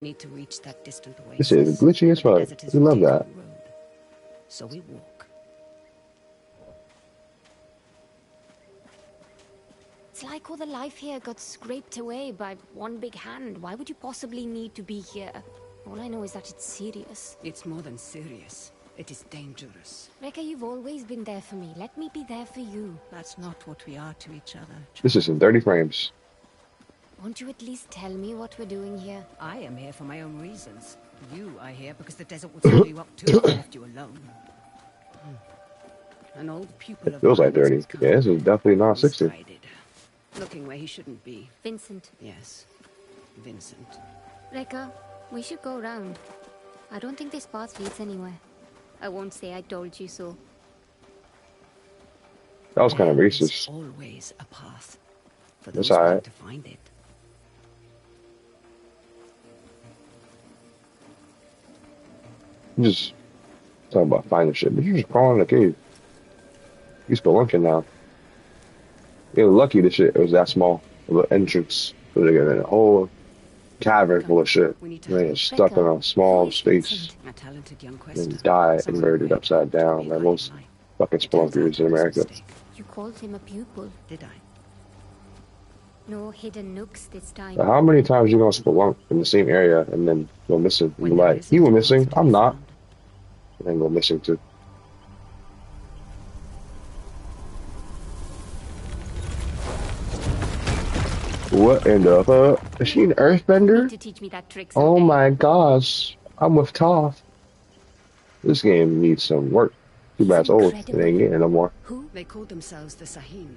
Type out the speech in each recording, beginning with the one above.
Need to reach that distant This oasis. is glitchy as fuck. We love that. So we walk. It's like all the life here got scraped away by one big hand. Why would you possibly need to be here? All I know is that it's serious. It's more than serious. It is dangerous. Rekka, you've always been there for me. Let me be there for you. That's not what we are to each other. This is in 30 frames. Won't you at least tell me what we're doing here? I am here for my own reasons. You are here because the desert will swallow you up too if I left you alone. An old pupil of Feels like mine 30. has come. Yeah, this is definitely not 60. Misguided. Looking where he shouldn't be. Vincent. Yes, Vincent. Rekka, we should go around. I don't think this path leads anywhere. I won't say I told you so. That was kind of There is racist. always a path for That's those willing alright. to find it. You just talking about finding shit, but you're just crawling in a cave. You spelunking now. You're lucky this shit it was that small of an entrance. So they got a whole cavern full of shit. We need to And then hurry. you're stuck in a small space A talented young and quester. die Someone inverted who upside made down me like hide most in light. fucking Turns out spelunkers in it was a America. mistake. You called him a pupil. Did I? No hidden nooks this time. But how many times you gonna spelunk in the same area and then go missing? And be there like, isn't he went a missing, path to I'm be not. found. And then go missing too. What in the fuck? Is she an You earthbender? need to teach me that trick Oh someday. my gosh. I'm with Toph. This game needs some work. Too bad it's old. It Incredible. ain't getting no more. Who? They called themselves the Sahin,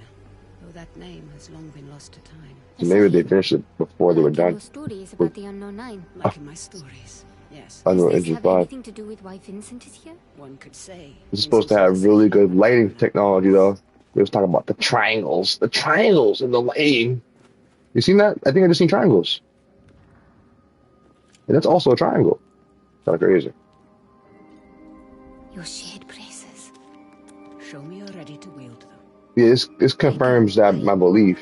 though that name has long been lost to time. So maybe they finished it before they were Like in done. your stories about the Unknown Nine. Like in my stories, yes. I Does know this Engine have 5. anything to do with why Vincent is here? One could say. This is supposed to have really good lighting technology though. They was talking about the triangles. The triangles and the lighting. You seen that? I think I just seen triangles. And that's also a triangle. Kind of crazy. Your shared braces. Show me you're ready to wield them. Yeah, this confirms that my belief.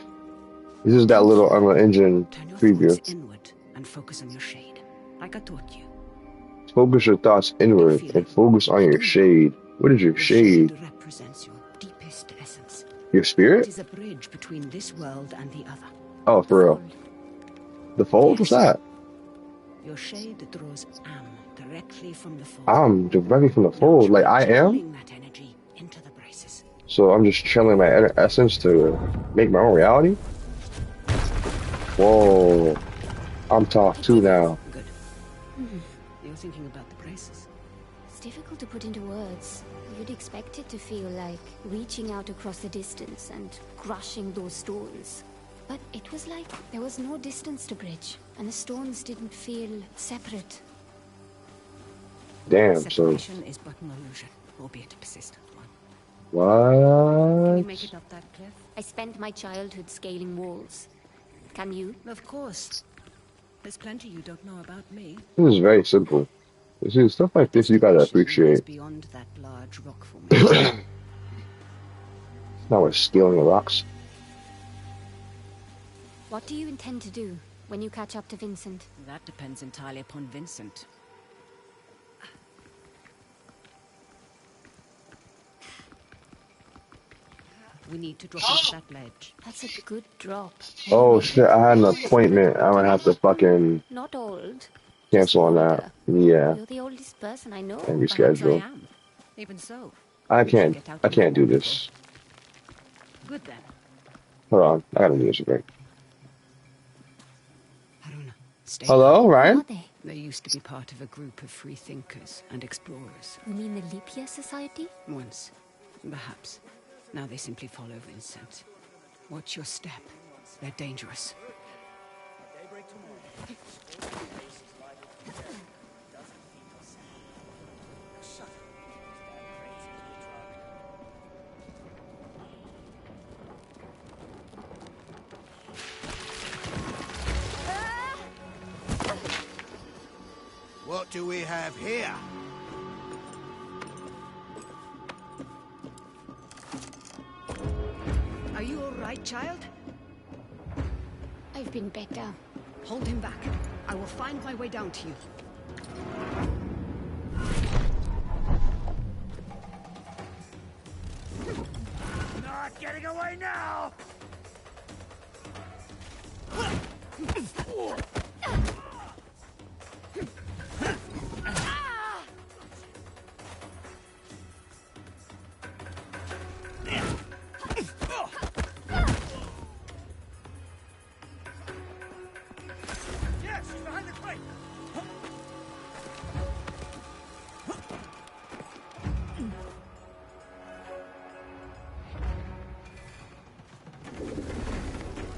This is that little Unreal Engine Turn your preview. thoughts inward and focus on your shade, like I taught you. Focus your thoughts inward and focus on your shade. What is your Your shade? represents your deepest essence. Your It spirit? is a bridge between this world and the other. Oh, for real. The fold? What's that? Your shade draws Am directly from the fold. I'm directly from the fold. Like I am? Channeling that energy into the braces. So I'm just channeling my inner essence to make my own reality? Whoa. I'm tough too now. Good. You're thinking about the braces. It's difficult to put into words. You'd expect it to feel like reaching out across the distance and crushing those stones. But it was like there was no distance to bridge, and the stones didn't feel separate. Damn, so Separation is but an illusion, albeit a persistent one. Can you make what? it up that cliff? I spent my childhood scaling walls. Can you? Of course. There's plenty you don't know about me. This is very simple. You see, stuff like this you gotta appreciate. Beyond that large rock formation. Now we're scaling the rocks. What do you intend to do when you catch up to Vincent? That depends entirely upon Vincent. We need to drop off that ledge. That's a good drop. Oh shit, I had an appointment. I'm gonna have to fucking Not old. cancel on that. Yeah, You're the oldest person I know. and Perhaps I reschedule. am. Even so. I can't do this. Good then. Hold on, I gotta do this break. Haruna, stay. Hello, Who Ryan? are they? They used to be part of a group of free thinkers and explorers. You mean the Leap Year Society? Once, perhaps. Now they simply follow Vincent. Watch your step. They're dangerous. What do we have here? Are you all right, child? I've been better. Hold him back. I will find my way down to you. Not getting away now! Yeah, she's behind the crate!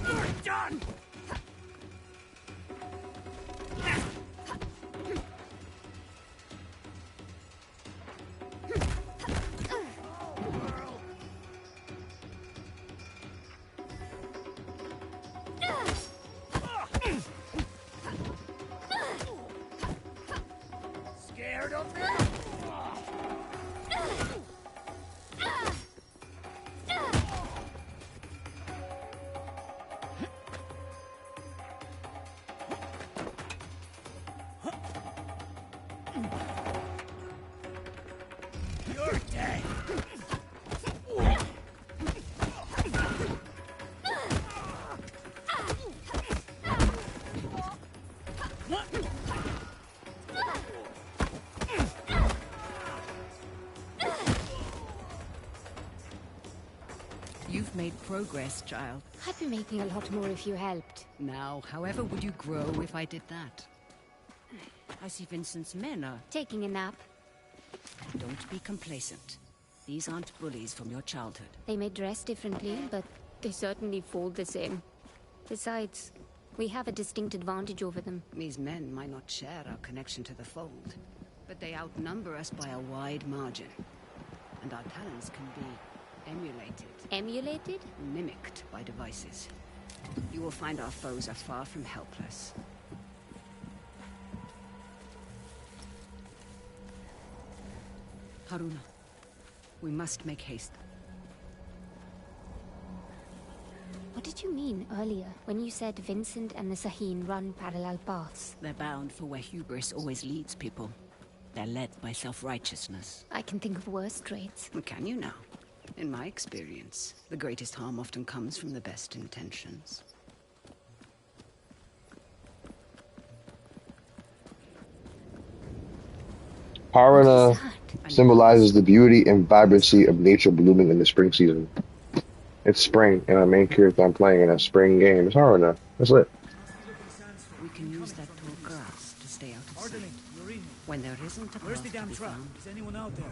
You're done! Scared of me? You're dead. You've made progress, child. I'd be making a lot more if you helped. Now, however would you grow if I did that? I see Vincent's men are... Taking a nap. Don't be complacent. These aren't bullies from your childhood. They may dress differently, but they certainly fall the same. Besides, we have a distinct advantage over them. These men might not share our connection to the fold, but they outnumber us by a wide margin. And our talents can be emulated, Emulated? mimicked by devices. You will find our foes are far from helpless. Haruna, we must make haste. What did you mean earlier when you said Vincent and the Sahin run parallel paths? They're bound for where hubris always leads people. They're led by self-righteousness. I can think of worse traits. Can you now? In my experience, the greatest harm often comes from the best intentions. Haruna symbolizes the beauty and vibrancy of nature blooming in the spring season. It's spring, and our main character I'm playing in a spring game is Haruna. That's it. We can use that tall grass to stay out of sight. Ardeling, you're reading. When there isn't a Where's path the to damn be truck? found, Is anyone out there?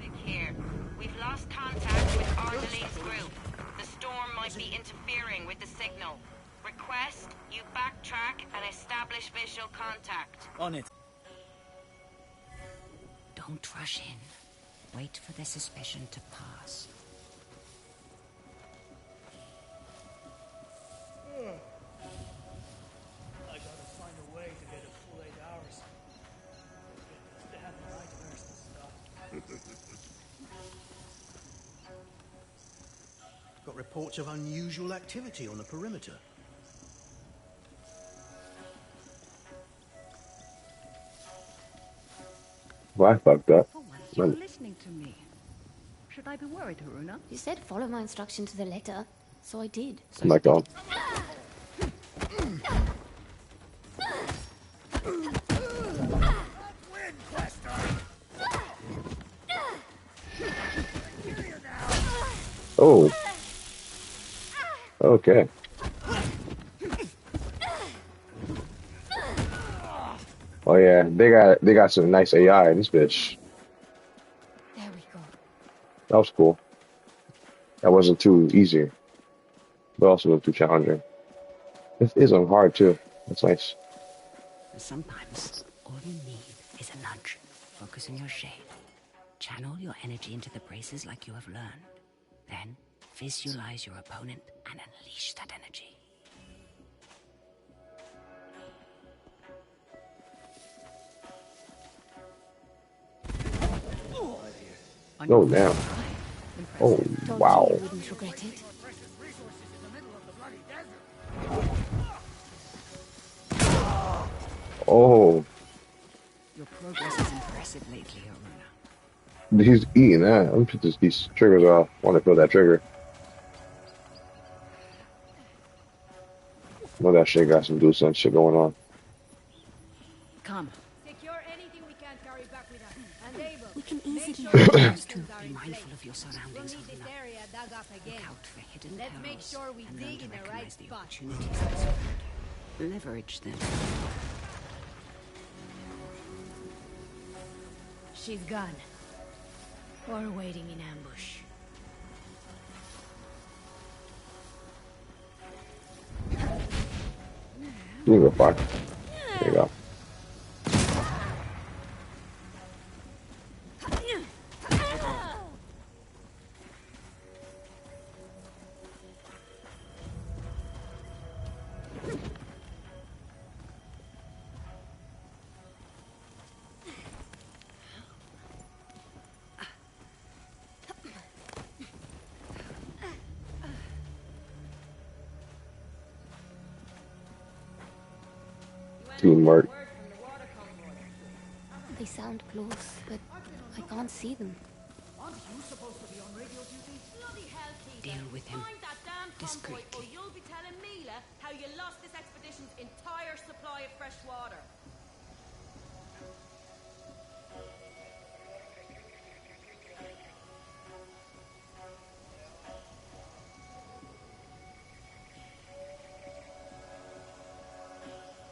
Vic here. We've lost contact with Ardeline's group. The storm might be interfering with the signal. Request you backtrack and establish visual contact. On it. don't rush in. Wait for the suspicion to pass. I gotta find a way to get a full 8 hours. They have nightmares and stuff. Got reports of unusual activity on the perimeter. Well, I fucked up. For once, you're listening to me. Should I be worried, Haruna? You said follow my instruction to the letter, so I did. Oh my god. Oh. Okay. Oh yeah, they got some nice AI in this bitch. There we go. That was cool. That wasn't too easy, but also wasn't too challenging. It is on hard too. That's nice. Sometimes, all you need is a nudge. Focus on your shade. Channel your energy into the braces like you have learned. Then, visualize your opponent and unleash that energy. Oh damn. Oh Told wow. you wouldn't regret it. Oh, Your progress is impressive lately, Aruna. he's eating that. Let me put these triggers off. I want to feel that trigger. Know that shit got some do some shit going on. Come. Secure anything we can't carry back with us. And Abel, We can make easily sure the Those two, systems are be in mindful place. of your We'll surroundings, need this Aruna. area dug up again. Look out for hidden Let's make perils sure we and learn dig to in the right recognize the spot. opportunities that surround. Leverage them. She's gone. Or waiting in ambush. You can go far. There you go. Teamwork. They sound close, but I can't see them. Aren't you supposed to be on radio duty? Bloody hell, Keith. Deal with him Find that damn convoy, or discreetly. you'll be telling Mila how you lost this expedition's entire supply of fresh water.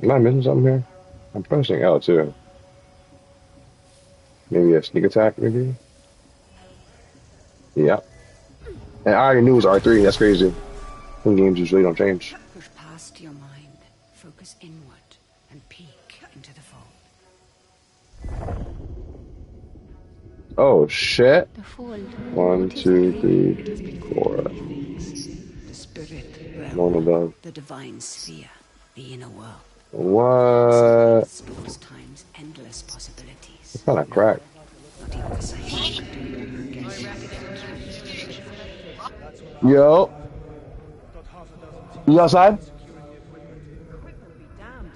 Am I missing something here? I'm pressing L too. Maybe a sneak attack, maybe? Yeah. And I already knew it was R3, that's crazy. Some games usually don't change. Push past your mind, focus inward, and peek into the fold. Oh shit. The fold. 1, What is 2, it? 3, 4. The spirit realm, One above. the divine sphere, the inner world. What? Explores time's endless possibilities. It's kind of cracked. Not even the same. Yo. Got half a dozen You outside? Equipment be damned.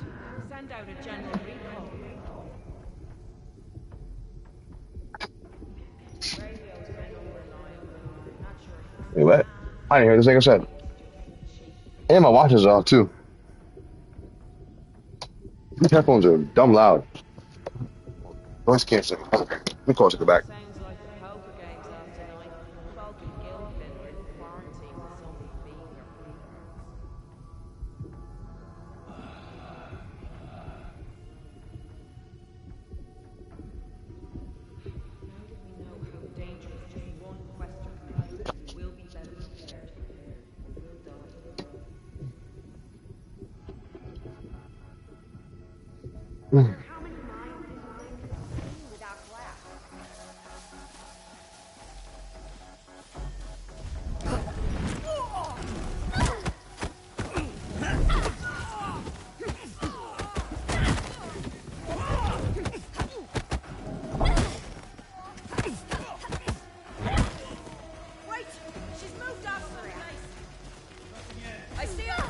Send out a general recall. Radio's been unreliable. Not sure. Wait, what? I didn't hear this thing I said. And my watch is off too. These headphones are dumb loud. Noise canceling. Let me close it back. Sounds like the poker games after night. Folk in Gilpin were in quarantine with somebody beating their Now that we know how dangerous just one quester can be, we'll be better prepared. We'll die. How many miles this thing can see without glass? Wait! She's moved off the place. I see her.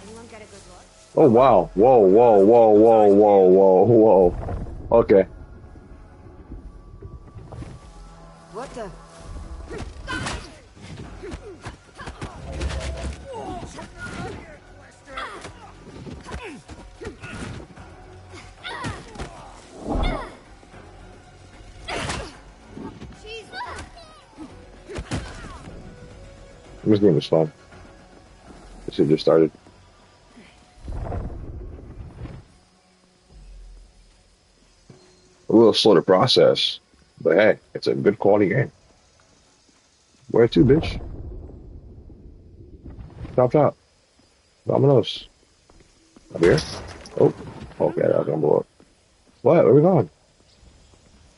Anyone get a good look? Oh wow. Whoa, whoa, whoa, whoa, whoa, whoa, whoa. Okay. What the? This game is fun. This shit just started. A little slow to process, but hey, it's a good quality game. Where to, bitch? Top top. Dominoes. Up here? Oh, okay, that's gonna blow up. What? Where we going?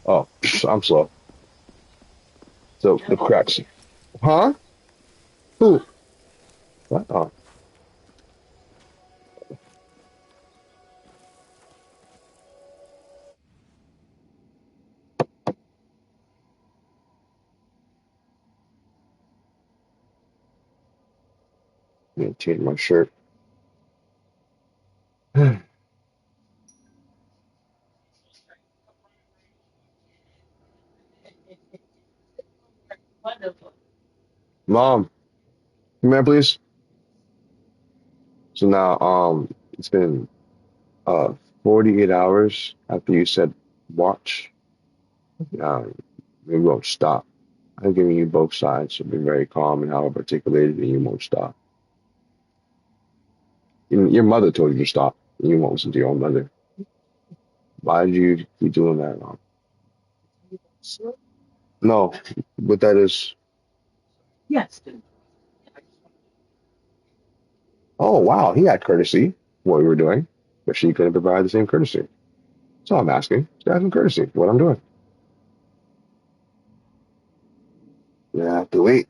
Oh, I'm slow. So the cracks. Huh? Who? What? Oh, I'm gonna change my shirt. Mom, come here, please. So now, it's been 48 hours after you said watch. Um, we won't stop. I'm giving you both sides, so be very calm and how I've articulated, and you won't stop. Your mother told you to stop, and you won't listen to your own mother. Why did you keep doing that, Mom? No, but that is. Oh, wow, he had courtesy what we were doing, but she couldn't provide the same courtesy. So I'm asking, just asking courtesy, what I'm doing. You have to wait.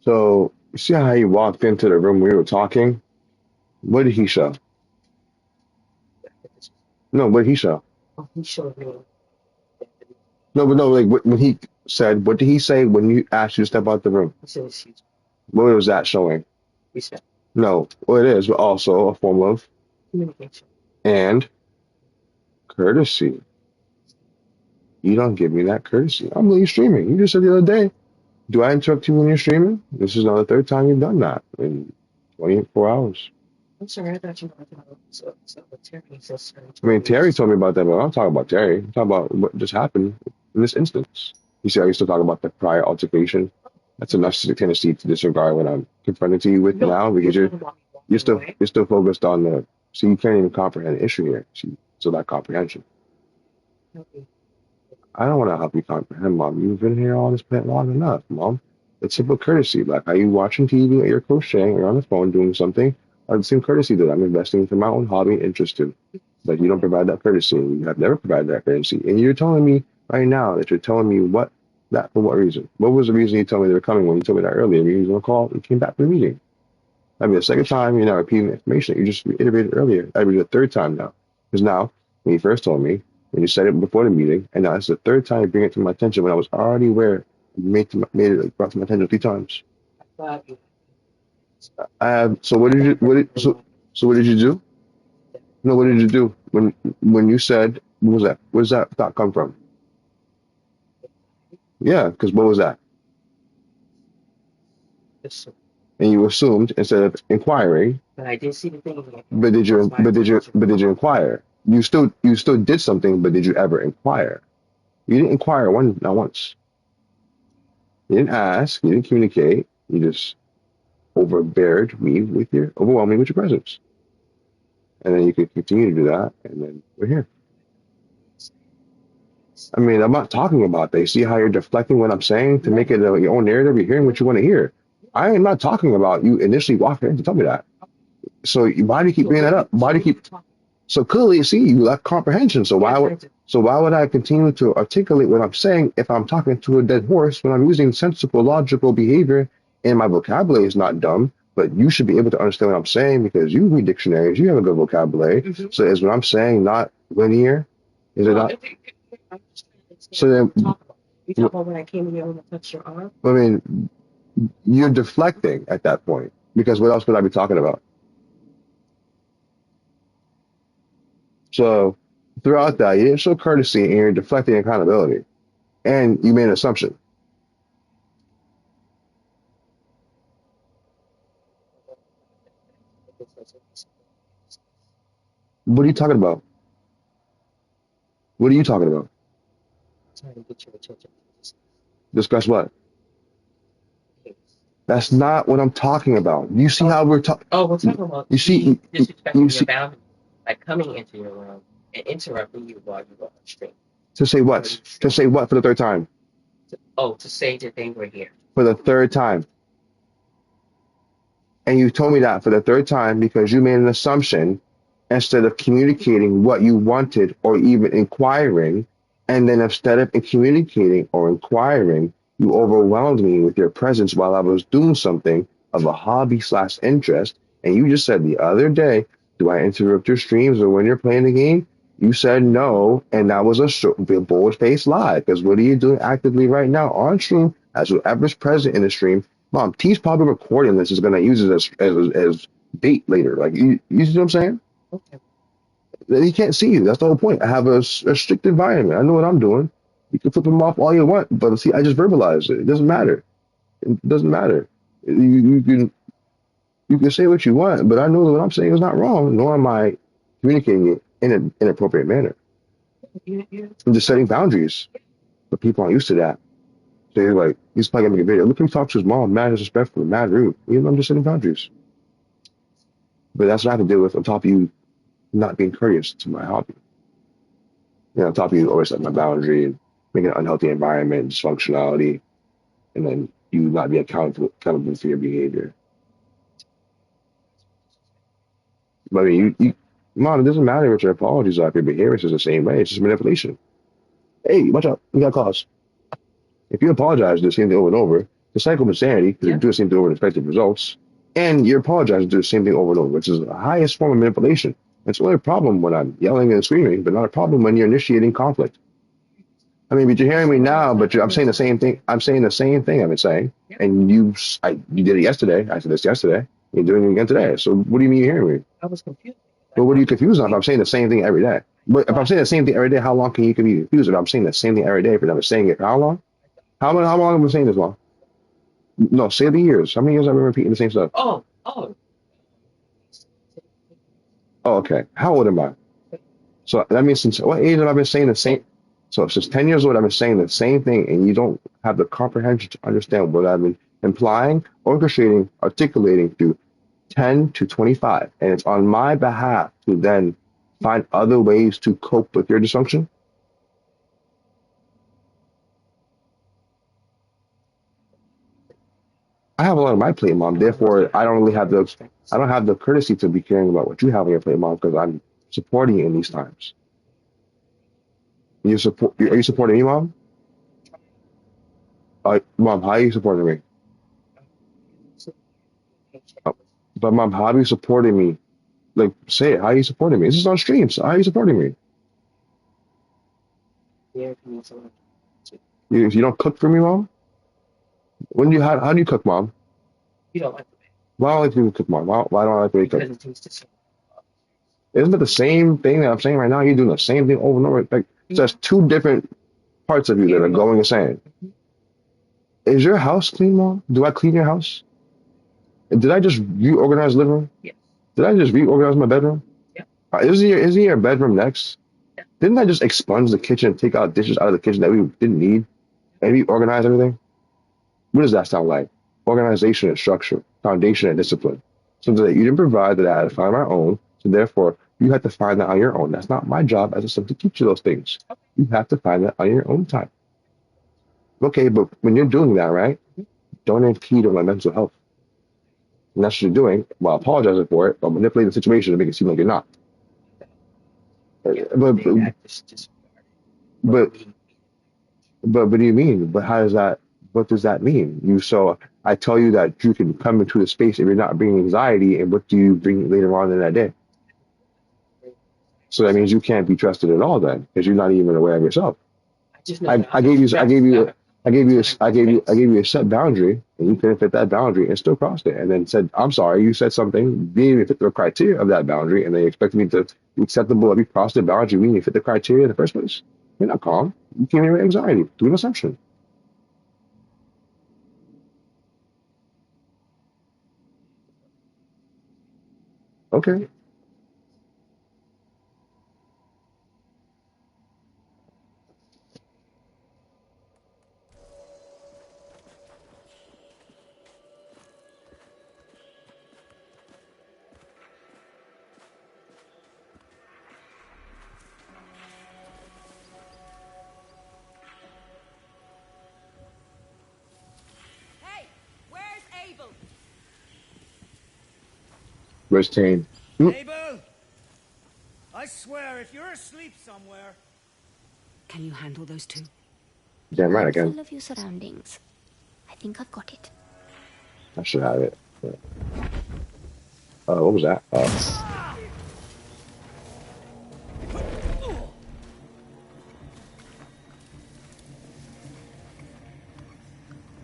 So, you see how he walked into the room we were talking? What did he show? No, what did he show? No, but no, like when he said, what did he say when you asked you to step out the room? What was that showing? No, well, it is, but also a form of and courtesy. You don't give me that courtesy. I'm literally streaming. You just said the other day, do I interrupt you when you're streaming? This is now the third time you've done that in 24 hours. I mean, Terry told me about that, but I'm not talking about Terry. I'm talking about what just happened in this instance. You see, I used to talk about the prior altercation. That's a narcissistic tendency to disregard what I'm confronting to you with now because you're still focused on the. So you can't even comprehend the issue here. See, so that comprehension. I don't want to help you comprehend, Mom. You've been here all this bit long enough, Mom. It's simple courtesy. Like, are you watching TV or you're crocheting or on the phone doing something? Or the same courtesy that I'm investing into my own hobby and interest in. But you don't provide that courtesy. You have never provided that courtesy. And you're telling me right now that you're telling me for what reason? What was the reason you told me they were coming when you told me that earlier? You was going to call and came back for the meeting. I mean, the second time, you're not repeating the information that you just reiterated earlier. That would be the third time now. Because now, when you first told me, when you said it before the meeting, and now it's the third time you bring it to my attention when I was already aware, brought to my attention 3 times. So what did you, so what did you do? No, what did you do when you said, what was that? Where does that thought come from? Yeah, because what was that? And you assumed instead of inquiring. But did you inquire? You still did something, but did you ever inquire? You didn't inquire not once. You didn't ask. You didn't communicate. You just overwhelmed me with your presence. And then you could continue to do that, and then we're here. I mean, I'm not talking about that. You see how you're deflecting what I'm saying to make it your own narrative? You're hearing what you want to hear. I am not talking about you initially walking in to tell me that. So why do you keep bringing that up? Why do you keep? So clearly, see, you lack comprehension. So why would I continue to articulate what I'm saying if I'm talking to a dead horse when I'm using sensible, logical behavior and my vocabulary is not dumb? But you should be able to understand what I'm saying because you read dictionaries, you have a good vocabulary. So is what I'm saying not linear? Is it not? So then, You talk about when I came in here and touched your arm? I mean, you're deflecting at that point because what else would I be talking about? So throughout that, you didn't show courtesy and you're deflecting accountability, and you made an assumption. What are you talking about? What are you talking about? Trying to get your attention. Discuss what? That's not what I'm talking about. You see how we're talking? Oh, we're talking about You see, disrespecting you your see, boundaries, like coming into your room and interrupting you while you were on stream. to say what? To say what for the third time? To say that they were here. For the third time. And you told me that for the third time because you made an assumption instead of communicating what you wanted or even inquiring. And then instead of communicating or inquiring, you overwhelmed me with your presence while I was doing something of a hobby / interest. And you just said the other day, do I interrupt your streams or when you're playing the game? You said no. And that was a bold-faced lie because what are you doing actively right now on stream as whoever's present in the stream? Mom, T's probably recording this is going to use it as bait later. Like, you see what I'm saying? Okay. He can't see you. That's the whole point. I have a strict environment. I know what I'm doing. You can flip them off all you want, but see, I just verbalized it. It doesn't matter. It doesn't matter. You can say what you want, but I know that what I'm saying is not wrong, nor am I communicating it in an inappropriate manner. I'm just setting boundaries, but people aren't used to that. They're like, he's probably gonna make a video. Look, him talk to his mom, mad disrespectful, mad rude. You know, I'm just setting boundaries. But that's what I have to deal with on top of you not being courteous to my hobby. You know, on top of you always setting my boundary and making an unhealthy environment, dysfunctionality, and then you not be accountable for your behavior. But I mean, Mom, it doesn't matter what your apologies are if your behavior is the same way. It's just manipulation. Hey, watch out. You got calls. If you apologize, do the same thing over and over, the cycle of insanity, because you do the same thing over and expected results, and you're apologizing to do the same thing over and over, which is the highest form of manipulation. It's only a problem when I'm yelling and screaming, but not a problem when you're initiating conflict. I mean, but you're hearing me now, but I'm saying the same thing. I'm saying the same thing I've been saying, and you did it yesterday. I said this yesterday. You're doing it again today. So what do you mean you're hearing me? I was confused. Well, what are you confused on if I'm saying the same thing every day? But if I'm saying the same thing every day, how long can you be confused if I'm saying the same thing every day? If I'm saying it, how long? How long have I been saying this long? No, say the years. How many years have I been repeating the same stuff? Oh. Oh, okay. How old am I? So that means since what age have I been saying the same? So since 10 years old, I've been saying the same thing, and you don't have the comprehension to understand what I've been implying, orchestrating, articulating through 10 to 25. And it's on my behalf to then find other ways to cope with your dysfunction. I have a lot on my plate, Mom. Therefore, I don't have the courtesy to be caring about what you have on your plate, Mom, because I'm supporting you in these times. Are you supporting me, Mom? Mom, how are you supporting me? But Mom, how are you supporting me? Like, say it. How are you supporting me? This is on stream. So how are you supporting me? You don't cook for me, Mom? How do you cook, Mom? You don't like the way. Why don't I like to cook, Mom? Why don't I like the way you cook? Because it tastes the same. Isn't it the same thing that I'm saying right now? You're doing the same thing over and over. Like, there's two different parts of you that are going and saying. Is your house clean, Mom? Do I clean your house? Did I just reorganize the living room? Yes. Did I just reorganize my bedroom? Yeah. Isn't your bedroom next? Yeah. Didn't I just expunge the kitchen and take out dishes out of the kitchen that we didn't need and reorganize everything? What does that sound like? Organization and structure, foundation and discipline. Something that you didn't provide that I had to find on my own. So therefore, you have to find that on your own. That's not my job as a son to teach you those things. You have to find that on your own time. Okay, but when you're doing that, right? Don't impede on my mental health. And that's what you're doing while apologizing for it, or manipulating the situation to make it seem like you're not. Yeah, But they act disregarded. but what do you mean? But how does that? What does that mean? I tell you that you can come into the space if you're not bringing anxiety, and what do you bring later on in that day? So that means you can't be trusted at all then, because you're not even aware of yourself. I just know I, that I gave you I gave you I gave you a set boundary, and you couldn't fit that boundary and still crossed it, and then said, "I'm sorry, you said something, didn't even fit the criteria of that boundary, and they expect me to be acceptable if you crossed the boundary, we didn't fit the criteria in the first place." You're not calm. You came in with anxiety. Do an assumption. Okay. Hey, where's Abel? Where's Tane? Abel! I swear, if you're asleep somewhere... Can you handle those two? Damn right I can. Mindful of your surroundings. I think I've got it. I should have it. Yeah. What was that?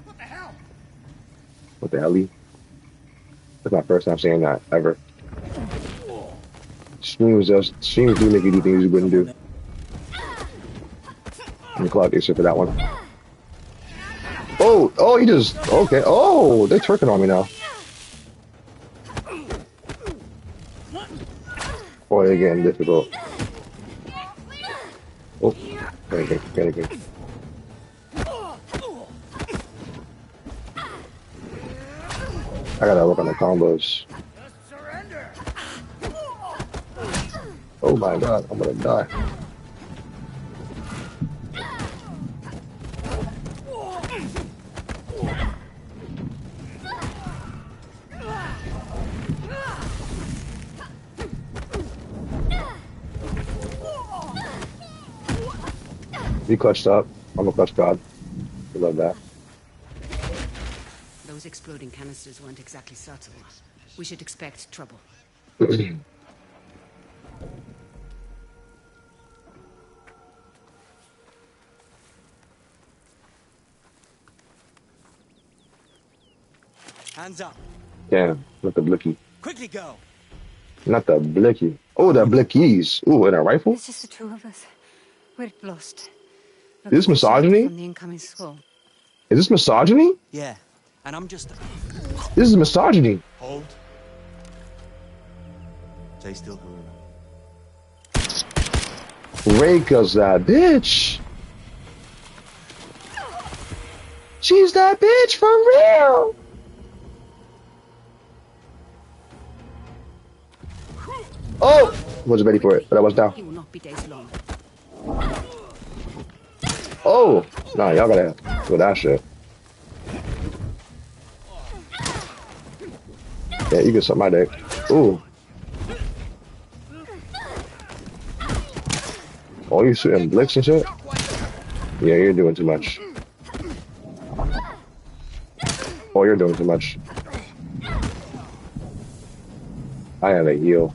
What the hell? What the hell? That's my first time saying that ever. Streams do make you do things you wouldn't do. I'm Cloud Acer for that one. Oh, he just okay. Oh, they're twerking on me now. Boy, they're getting difficult. Oh, panicking. I gotta work on the combos. Just surrender! Oh my god, I'm gonna die. He clutched up. I'm a clutch god. I love that. Those exploding canisters weren't exactly subtle. We should expect trouble. Hands up. Damn, not the blicky. Quickly go. Not the blicky. Oh, the blickies. Ooh, and a rifle? It's just the two of us. We're lost. Is this misogyny? From the incoming squall. Is this misogyny? Yeah, and I'm just... This is misogyny. Hold. Stay still, Karuna. Reika's that bitch. She's that bitch for real. Oh, wasn't ready for it, but I was down. He will not be days long. Oh, nah, y'all gotta do that shit. Yeah, you get something my dick. Ooh. Oh, you shooting blicks and shit? Yeah, you're doing too much. Oh, you're doing too much. I had a heal.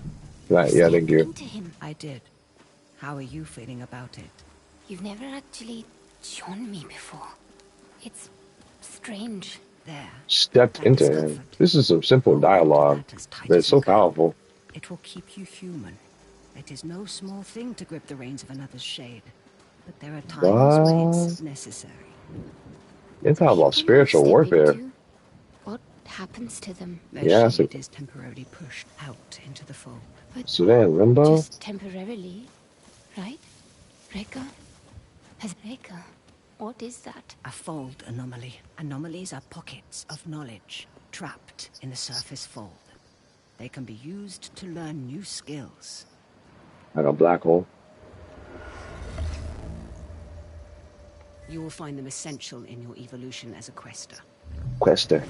Right, yeah, thank you. Into him. I did. How are you feeling about it? You've never actually shown me before. It's strange. There. Stepped That into discomfort. him. This is some simple dialogue, As tight but as it's so you can. powerful. It will keep you human. It is no small thing to grip the reins of another's shade. But there are times when it's necessary. It's all about People spiritual step warfare. into, what happens to them? Their Yeah, so- shade is temporarily pushed out into the fold. But So then, limbo? just temporarily, right? Reka? Has Reka What is that? A fold anomaly. Anomalies are pockets of knowledge trapped in the surface fold. They can be used to learn new skills. Like a black hole. You will find them essential in your evolution as a quester. Quester.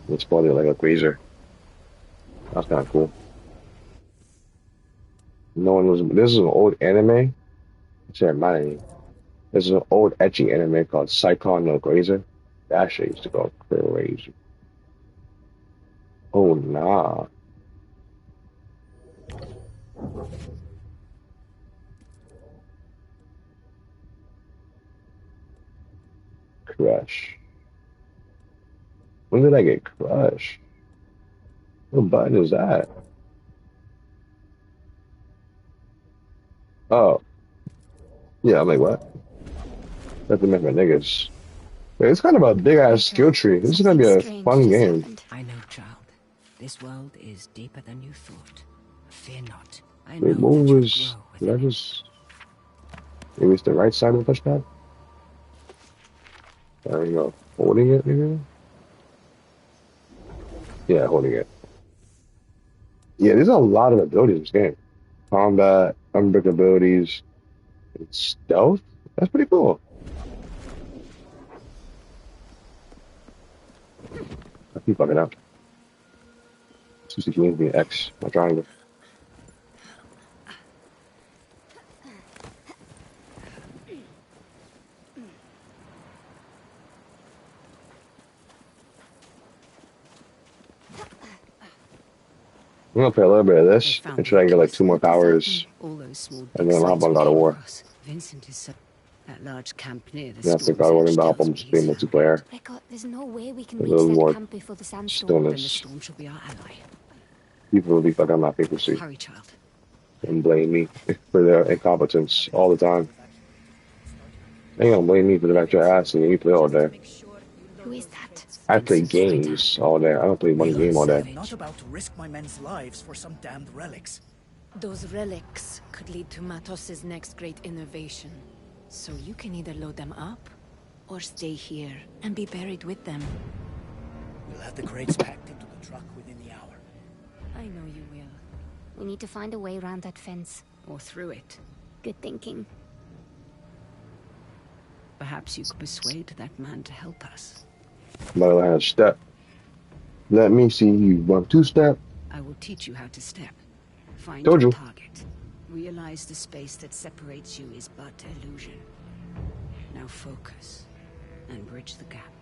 It's probably like a grazer. That's kind of cool. No one was. This is an old anime. It's reminded me. This is an old etchy anime called Psychon no Grazer. That shit used to go crazy. Oh nah. Crush. When did I get crushed? What button is that? Oh. Yeah, I'm like, what? That's to make my niggas. Wait, it's kind of a big ass skill tree. This is gonna be a fun game. I know, child. This world is deeper than you thought. Fear not. I know Wait, what that you was. grow Did I within just. It was the right side of the touchpad? There you go. Holding it, maybe? Yeah, holding it. Yeah, there's a lot of abilities in this game. Combat, unbreakabilities, and stealth? That's pretty cool. I keep fucking up. 260 being X, my triangle. I'm gonna play a little bit of this and try and get like 2 more powers, all those small and then I'll hop on God of War. Vincent is so that large camp near the That's the God of War and hop on play multiplayer. Rickard, there's no way we can A reach little more that camp before the sandstorm. Then the stillness. storm shall be our ally. People will be fucking on my frequency Hurry, child. and blame me for their incompetence all the time. They ain't gonna blame me for the fact your ass and you play all day. Who is that? I play games all day. I don't play one game all day. I'm not about to risk my men's lives for some damned relics. Those relics could lead to Matos's next great innovation. So you can either load them up, or stay here and be buried with them. We'll have the crates packed into the truck within the hour. I know you will. We need to find a way around that fence. Or through it. Good thinking. Perhaps you could persuade that man to help us. I'm about to learn how to step. Let me see you 1 2 step. I will teach you how to step. Find Told your you. target. Realize the space that separates you is but illusion. Now focus and bridge the gap.